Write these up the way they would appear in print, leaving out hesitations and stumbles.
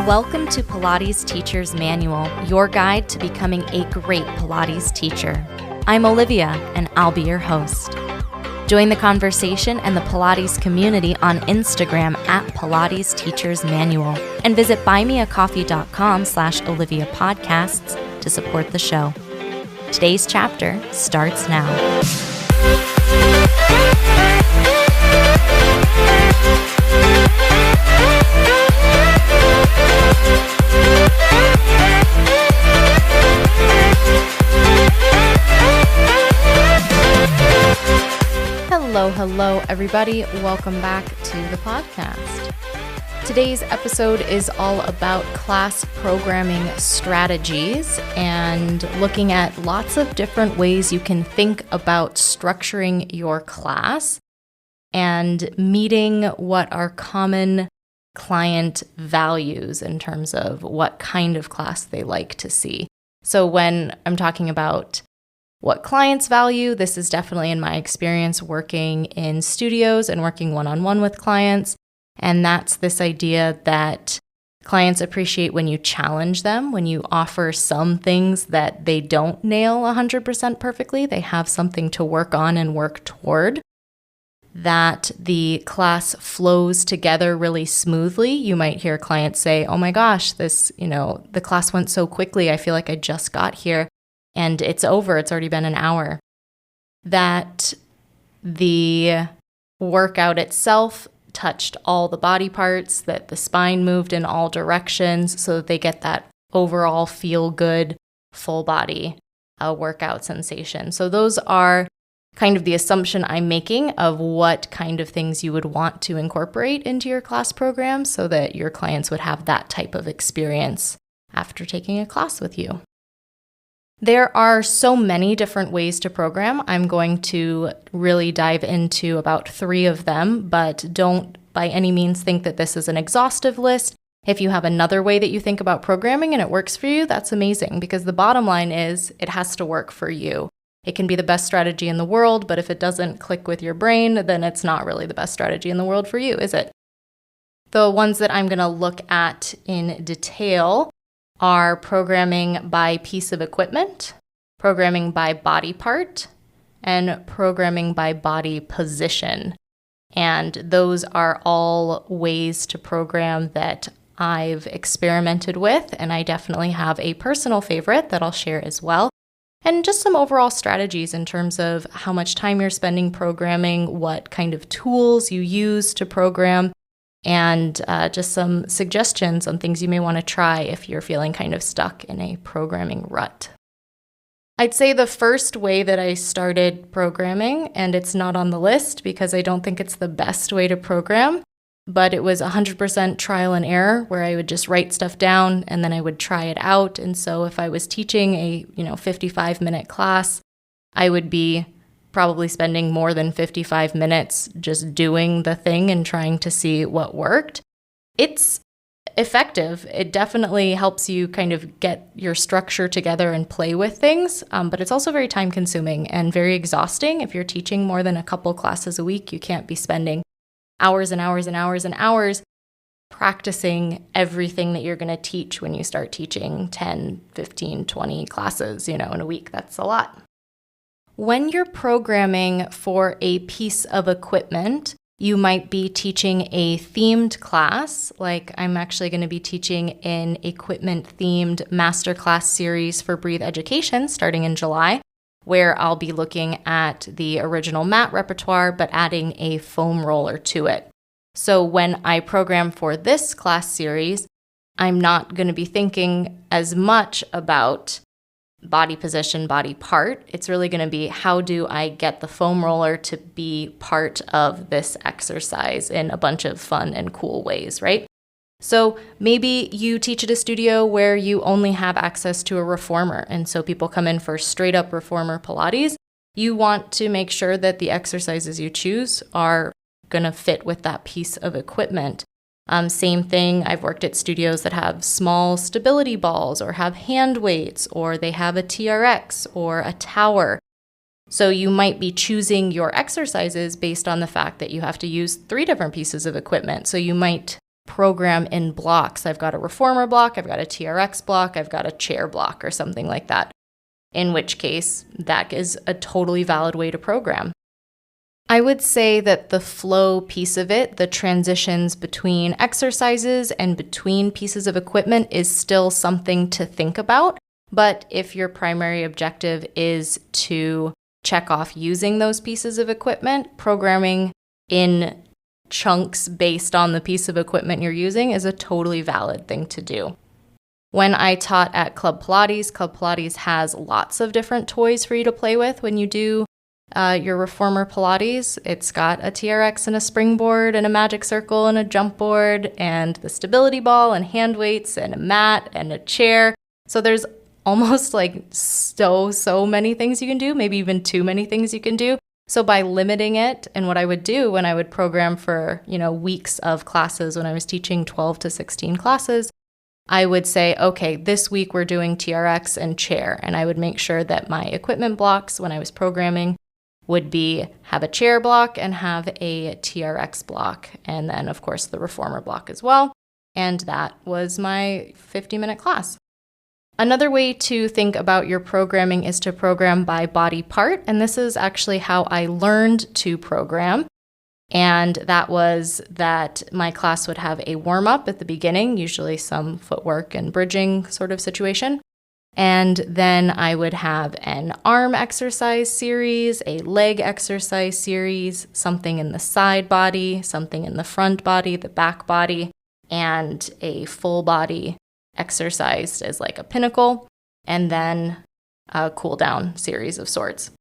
Welcome to Pilates Teacher's Manual, your guide to becoming a great Pilates teacher. I'm Olivia, and I'll be your host. Join the conversation and the Pilates community on Instagram at Pilates Teacher's Manual, and visit buymeacoffee.com/Olivia Podcasts to support the show. Today's chapter starts now. Hello, everybody. Welcome back to the podcast. Today's episode is all about class programming strategies and looking at lots of different ways you can think about structuring your class and meeting what are common client values in terms of what kind of class they like to see. So when I'm talking about what clients value, this is definitely in my experience working in studios and working one-on-one with clients. And that's this idea that clients appreciate when you challenge them, when you offer some things that they don't nail 100% perfectly, they have something to work on and work toward, that the class flows together really smoothly. You might hear clients say, oh my gosh, the class went so quickly. I feel like I just got here. And it's over, it's already been an hour. That the workout itself touched all the body parts, that the spine moved in all directions so that they get that overall feel-good, full body workout sensation. So those are kind of the assumption I'm making of what kind of things you would want to incorporate into your class program so that your clients would have that type of experience after taking a class with you. There are so many different ways to program. I'm going to really dive into about 3 of them, but don't by any means think that this is an exhaustive list. If you have another way that you think about programming and it works for you, that's amazing, because the bottom line is it has to work for you. It can be the best strategy in the world, but if it doesn't click with your brain, then it's not really the best strategy in the world for you, is it? The ones that I'm going to look at in detail are programming by piece of equipment, programming by body part, and programming by body position. And those are all ways to program that I've experimented with, and I definitely have a personal favorite that I'll share as well. And just some overall strategies in terms of how much time you're spending programming, what kind of tools you use to program, and just some suggestions on things you may want to try if you're feeling kind of stuck in a programming rut. I'd say the first way that I started programming, and it's not on the list because I don't think it's the best way to program, but it was 100% trial and error where I would just write stuff down and then I would try it out. And so if I was teaching a 55-minute class, I would be probably spending more than 55 minutes just doing the thing and trying to see what worked. It's effective. It definitely helps you kind of get your structure together and play with things, but it's also very time consuming and very exhausting. If you're teaching more than a couple classes a week, you can't be spending hours and hours and hours and hours practicing everything that you're going to teach when you start teaching 10, 15, 20 classes, in a week. That's a lot. When you're programming for a piece of equipment, you might be teaching a themed class, like I'm actually going to be teaching an equipment-themed masterclass series for Breathe Education starting in July, where I'll be looking at the original mat repertoire, but adding a foam roller to it. So when I program for this class series, I'm not going to be thinking as much about body position, body part. It's really going to be, how do I get the foam roller to be part of this exercise in a bunch of fun and cool ways, right? So maybe you teach at a studio where you only have access to a reformer, and so people come in for straight up reformer Pilates. You want to make sure that the exercises you choose are going to fit with that piece of equipment. Same thing, I've worked at studios that have small stability balls or have hand weights, or they have a TRX or a tower. So you might be choosing your exercises based on the fact that you have to use 3 different pieces of equipment. So you might program in blocks. I've got a reformer block, I've got a TRX block, I've got a chair block or something like that, in which case that is a totally valid way to program. I would say that the flow piece of it, the transitions between exercises and between pieces of equipment, is still something to think about. But if your primary objective is to check off using those pieces of equipment, programming in chunks based on the piece of equipment you're using is a totally valid thing to do. When I taught at Club Pilates has lots of different toys for you to play with when you do your reformer Pilates. It's got a TRX and a springboard and a magic circle and a jump board and the stability ball and hand weights and a mat and a chair. So there's almost like so many things you can do, maybe even too many things you can do. So by limiting it, and what I would do when I would program for, weeks of classes, when I was teaching 12 to 16 classes, I would say, okay, this week we're doing TRX and chair. And I would make sure that my equipment blocks when I was programming would have a chair block and have a TRX block. And then, of course, the reformer block as well. And that was my 50-minute class. Another way to think about your programming is to program by body part, and this is actually how I learned to program. And that was that my class would have a warm-up at the beginning, usually some footwork and bridging sort of situation. And then I would have an arm exercise series, a leg exercise series, something in the side body, something in the front body, the back body, and a full body exercised as like a pinnacle, and then a cool down series of sorts.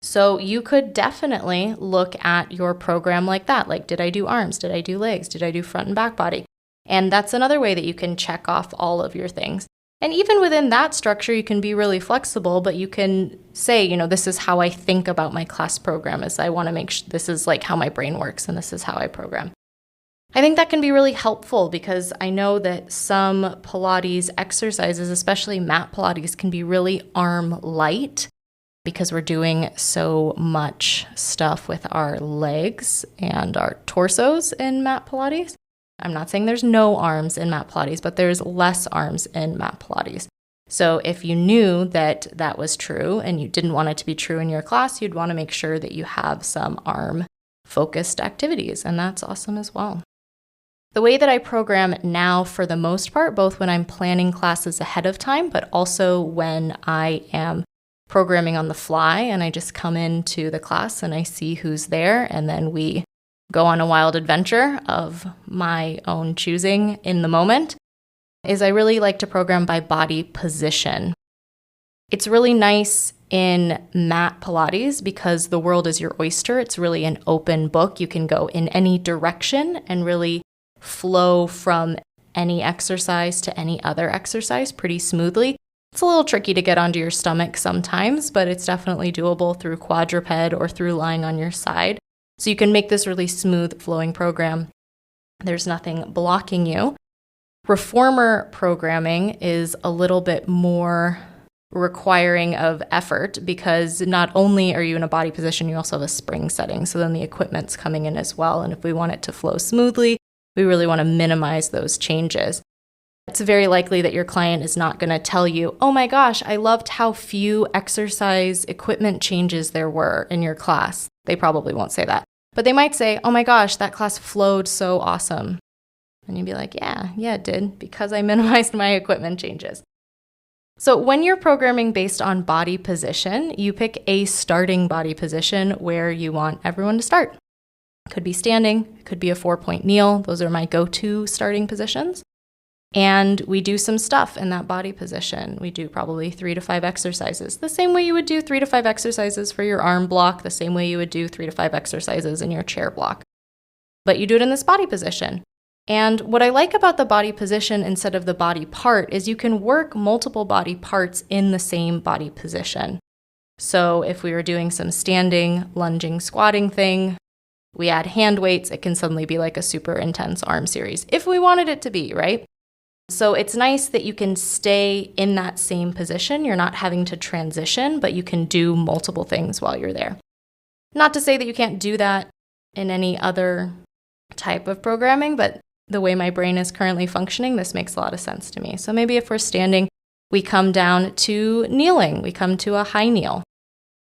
So you could definitely look at your program like that. Like, did I do arms? Did I do legs? Did I do front and back body? And that's another way that you can check off all of your things. And even within that structure, you can be really flexible, but you can say, this is how I think about my class program, is I want to make sure this is like how my brain works and this is how I program. I think that can be really helpful because I know that some Pilates exercises, especially mat Pilates, can be really arm light because we're doing so much stuff with our legs and our torsos in mat Pilates. I'm not saying there's no arms in mat Pilates, but there's less arms in mat Pilates. So if you knew that that was true and you didn't want it to be true in your class, you'd want to make sure that you have some arm-focused activities, and that's awesome as well. The way that I program now, for the most part, both when I'm planning classes ahead of time, but also when I am programming on the fly and I just come into the class and I see who's there, and then we go on a wild adventure of my own choosing in the moment, is I really like to program by body position. It's really nice in mat Pilates because the world is your oyster. It's really an open book. You can go in any direction and really flow from any exercise to any other exercise pretty smoothly. It's a little tricky to get onto your stomach sometimes, but it's definitely doable through quadruped or through lying on your side. So you can make this really smooth flowing program. There's nothing blocking you. Reformer programming is a little bit more requiring of effort because not only are you in a body position, you also have a spring setting. So then the equipment's coming in as well. And if we want it to flow smoothly, we really want to minimize those changes. It's very likely that your client is not going to tell you, oh my gosh, I loved how few exercise equipment changes there were in your class. They probably won't say that. But they might say, oh my gosh, that class flowed so awesome. And you'd be like, yeah, it did, because I minimized my equipment changes. So when you're programming based on body position, you pick a starting body position where you want everyone to start. Could be standing, could be a 4-point kneel. Those are my go-to starting positions. And we do some stuff in that body position. We do probably 3 to 5 exercises, the same way you would do 3 to 5 exercises for your arm block, the same way you would do 3 to 5 exercises in your chair block. But you do it in this body position. And what I like about the body position instead of the body part is you can work multiple body parts in the same body position. So if we were doing some standing, lunging, squatting thing, we add hand weights, it can suddenly be like a super intense arm series, if we wanted it to be, right? So it's nice that you can stay in that same position. You're not having to transition, but you can do multiple things while you're there. Not to say that you can't do that in any other type of programming, but the way my brain is currently functioning, this makes a lot of sense to me. So maybe if we're standing, we come down to kneeling. We come to a high kneel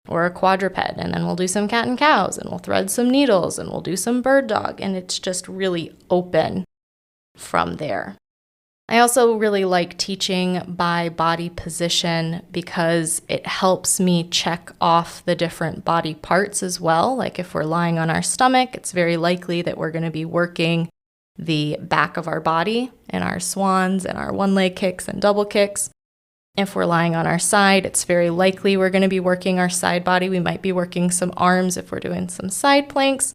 or a quadruped, and then we'll do some cat and cows, and we'll thread some needles, and we'll do some bird dog, and it's just really open from there. I also really like teaching by body position because it helps me check off the different body parts as well. Like if we're lying on our stomach, it's very likely that we're going to be working the back of our body and our swans and our one leg kicks and double kicks. If we're lying on our side, it's very likely we're going to be working our side body. We might be working some arms if we're doing some side planks.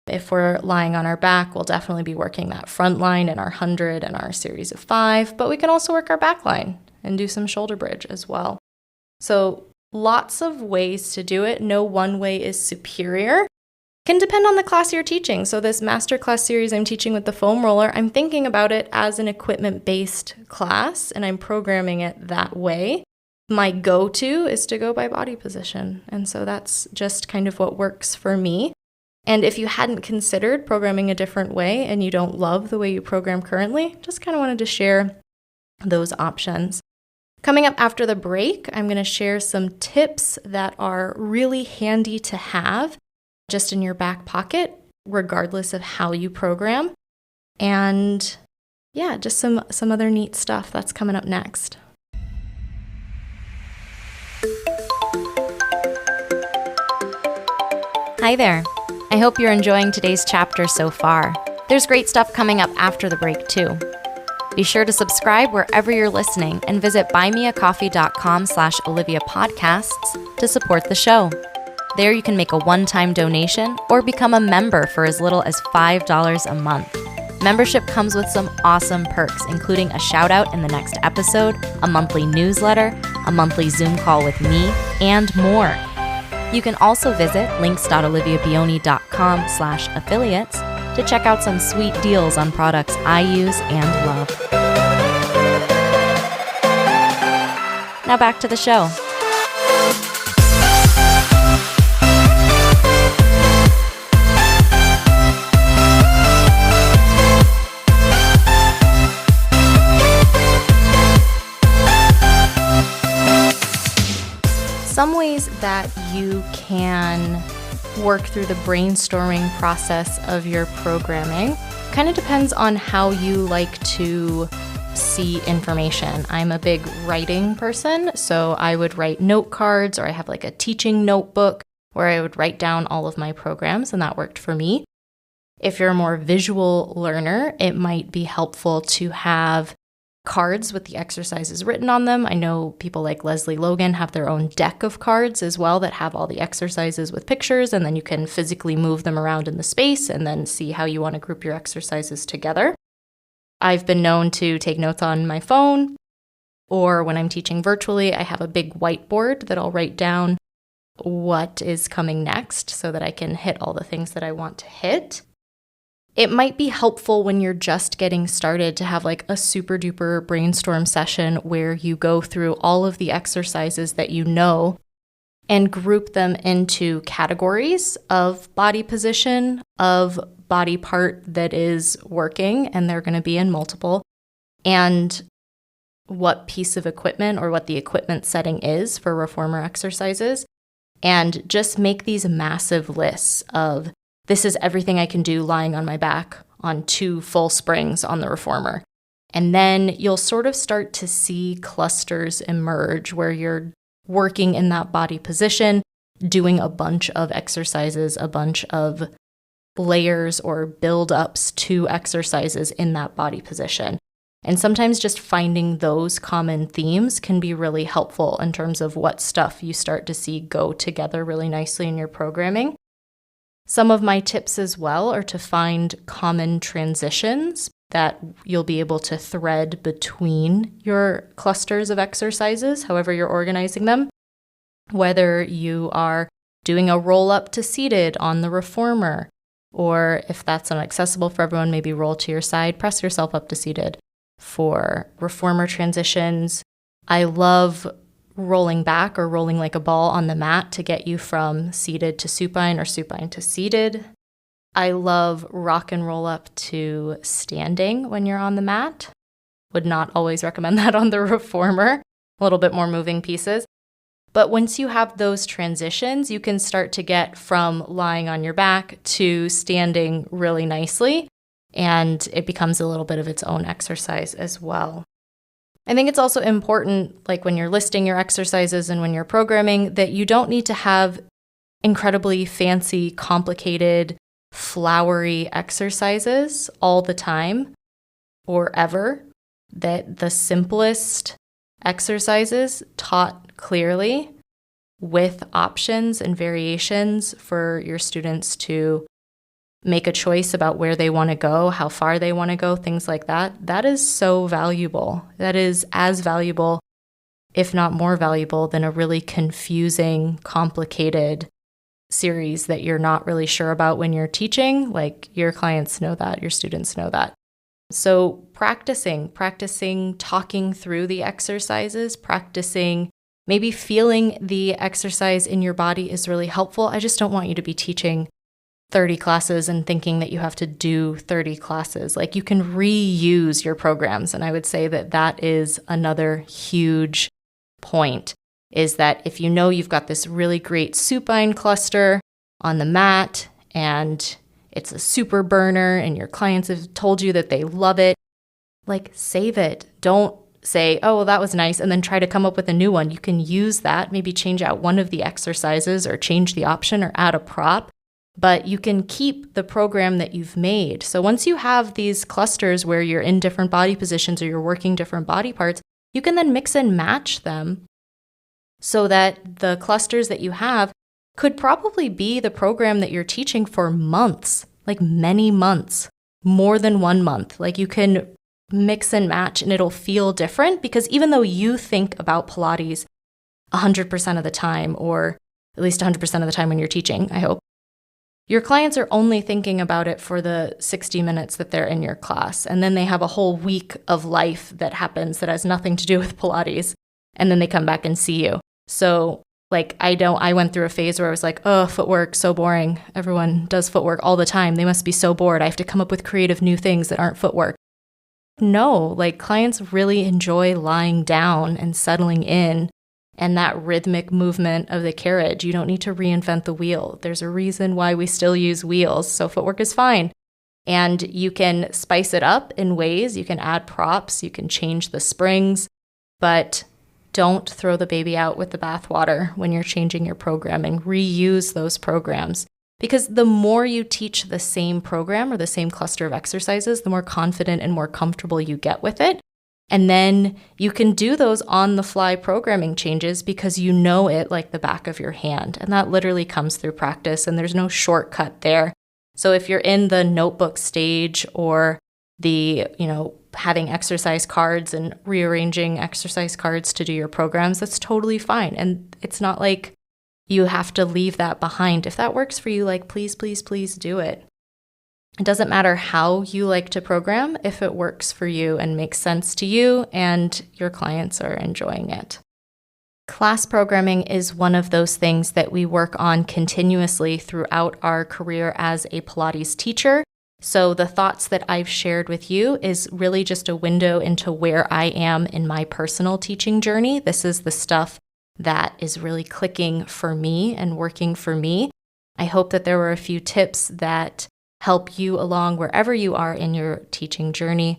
If we're lying on our back, we'll definitely be working that front line in our 100 and our series of 5, but we can also work our back line and do some shoulder bridge as well. So lots of ways to do it. No one way is superior. Can depend on the class you're teaching. So this masterclass series I'm teaching with the foam roller, I'm thinking about it as an equipment-based class, and I'm programming it that way. My go-to is to go by body position, and so that's just kind of what works for me. And if you hadn't considered programming a different way and you don't love the way you program currently, just kind of wanted to share those options. Coming up after the break, I'm going to share some tips that are really handy to have just in your back pocket, regardless of how you program. And yeah, just some other neat stuff that's coming up next. Hi there. I hope you're enjoying today's chapter so far. There's great stuff coming up after the break too. Be sure to subscribe wherever you're listening and visit buymeacoffee.com/Olivia Podcasts to support the show. There you can make a one-time donation or become a member for as little as $5 a month. Membership comes with some awesome perks, including a shout out in the next episode, a monthly newsletter, a monthly Zoom call with me, and more. You can also visit links.oliviabioni.com/affiliates to check out some sweet deals on products I use and love. Now back to the show. Some ways that you can work through the brainstorming process of your programming kind of depends on how you like to see information. I'm a big writing person, so I would write note cards, or I have like a teaching notebook where I would write down all of my programs, and that worked for me. If you're a more visual learner, it might be helpful to have cards with the exercises written on them. I know people like Leslie Logan have their own deck of cards as well that have all the exercises with pictures, and then you can physically move them around in the space and then see how you want to group your exercises together. I've been known to take notes on my phone, or when I'm teaching virtually, I have a big whiteboard that I'll write down what is coming next so that I can hit all the things that I want to hit. It might be helpful when you're just getting started to have like a super duper brainstorm session where you go through all of the exercises that you know and group them into categories of body position, of body part that is working, and they're going to be in multiple, and what piece of equipment or what the equipment setting is for reformer exercises, and just make these massive lists of this is everything I can do lying on my back on 2 full springs on the reformer. And then you'll sort of start to see clusters emerge where you're working in that body position, doing a bunch of exercises, a bunch of layers or build-ups to exercises in that body position. And sometimes just finding those common themes can be really helpful in terms of what stuff you start to see go together really nicely in your programming. Some of my tips as well are to find common transitions that you'll be able to thread between your clusters of exercises, however you're organizing them. Whether you are doing a roll up to seated on the reformer, or if that's not accessible for everyone, maybe roll to your side, press yourself up to seated. For reformer transitions, I love rolling back or rolling like a ball on the mat to get you from seated to supine or supine to seated. I love rock and roll up to standing when you're on the mat. Would not always recommend that on the reformer, a little bit more moving pieces. But once you have those transitions, you can start to get from lying on your back to standing really nicely, and it becomes a little bit of its own exercise as well. I think it's also important, like when you're listing your exercises and when you're programming, that you don't need to have incredibly fancy, complicated, flowery exercises all the time or ever. That the simplest exercises taught clearly with options and variations for your students to make a choice about where they want to go, how far they want to go, things like that. That is so valuable. That is as valuable, if not more valuable, than a really confusing, complicated series that you're not really sure about when you're teaching. Like, your clients know that, your students know that. So practicing, talking through the exercises, practicing maybe feeling the exercise in your body is really helpful. I just don't want you to be teaching 30 classes and thinking that you have to do 30 classes. Like, you can reuse your programs. And I would say that that is another huge point, is that if you know you've got this really great supine cluster on the mat and it's a super burner and your clients have told you that they love it, like, save it. Don't say, oh, well, that was nice, and then try to come up with a new one. You can use that, maybe change out one of the exercises or change the option or add a prop, but you can keep the program that you've made. So once you have these clusters where you're in different body positions or you're working different body parts, you can then mix and match them so that the clusters that you have could probably be the program that you're teaching for months, like many months, more than 1 month. Like, you can mix and match and it'll feel different, because even though you think about Pilates 100% of the time, or at least 100% of the time when you're teaching, I hope, your clients are only thinking about it for the 60 minutes that they're in your class. And then they have a whole week of life that happens that has nothing to do with Pilates. And then they come back and see you. So like, I went through a phase where I was like, oh, footwork, so boring. Everyone does footwork all the time. They must be so bored. I have to come up with creative new things that aren't footwork. No, like, clients really enjoy lying down and settling in and that rhythmic movement of the carriage. You don't need to reinvent the wheel. There's a reason why we still use wheels, so footwork is fine. And you can spice it up in ways. You can add props, you can change the springs, but don't throw the baby out with the bathwater when you're changing your programming. Reuse those programs, because the more you teach the same program or the same cluster of exercises, the more confident and more comfortable you get with it. And then you can do those on-the-fly programming changes because you know it like the back of your hand. And that literally comes through practice, and there's no shortcut there. So if you're in the notebook stage or the, having exercise cards and rearranging exercise cards to do your programs, that's totally fine. And it's not like you have to leave that behind. If that works for you, like, please, please, please do it. It doesn't matter how you like to program if it works for you and makes sense to you and your clients are enjoying it. Class programming is one of those things that we work on continuously throughout our career as a Pilates teacher. So the thoughts that I've shared with you is really just a window into where I am in my personal teaching journey. This is the stuff that is really clicking for me and working for me. I hope that there were a few tips that help you along wherever you are in your teaching journey.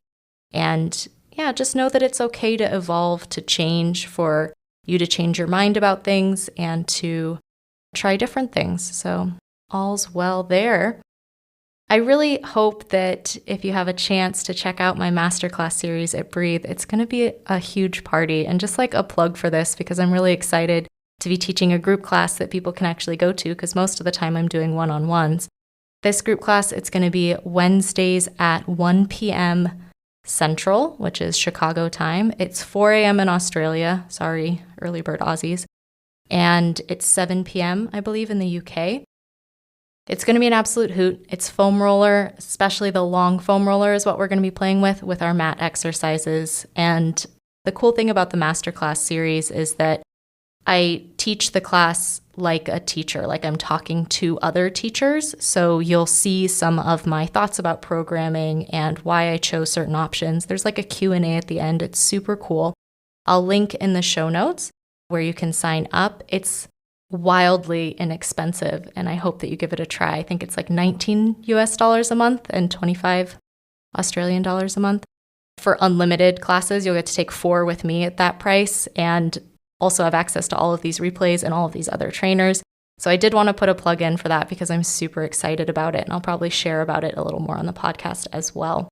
And yeah, just know that it's okay to evolve, to change, for you to change your mind about things and to try different things. So all's well there. I really hope that if you have a chance to check out my masterclass series at Breathe, it's going to be a huge party. And just like a plug for this, because I'm really excited to be teaching a group class that people can actually go to, because most of the time I'm doing one-on-ones. This group class, it's going to be Wednesdays at 1 p.m. Central, which is Chicago time. It's 4 a.m. in Australia. Sorry, early bird Aussies. And it's 7 p.m., I believe, in the UK. It's going to be an absolute hoot. It's foam roller, especially the long foam roller is what we're going to be playing with our mat exercises. And the cool thing about the masterclass series is that I teach the class like a teacher, like I'm talking to other teachers. So you'll see some of my thoughts about programming and why I chose certain options. There's like a Q&A at the end. It's super cool. I'll link in the show notes where you can sign up. It's wildly inexpensive, and I hope that you give it a try. I think it's like $19 a month and 25 Australian dollars a month. For unlimited classes, you'll get to take 4 with me at that price and also have access to all of these replays and all of these other trainers. So I did want to put a plug in for that because I'm super excited about it, and I'll probably share about it a little more on the podcast as well.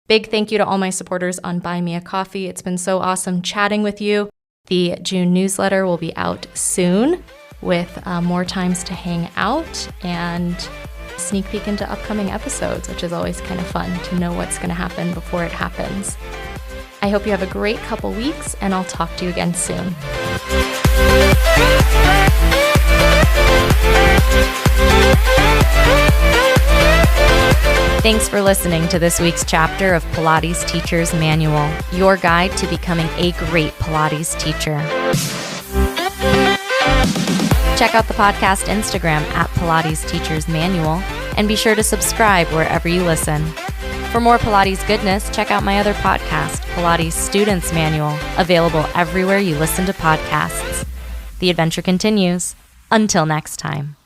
Big thank you to all my supporters on Buy Me a Coffee. It's been so awesome chatting with you. The June newsletter will be out soon with more times to hang out and sneak peek into upcoming episodes, which is always kind of fun to know what's going to happen before it happens. I hope you have a great couple weeks, and I'll talk to you again soon. Thanks for listening to this week's chapter of Pilates Teacher's Manual, your guide to becoming a great Pilates teacher. Check out the podcast Instagram at Pilates Teacher's Manual, and be sure to subscribe wherever you listen. For more Pilates goodness, check out my other podcast, Pilates Student's Manual, available everywhere you listen to podcasts. The adventure continues. Until next time.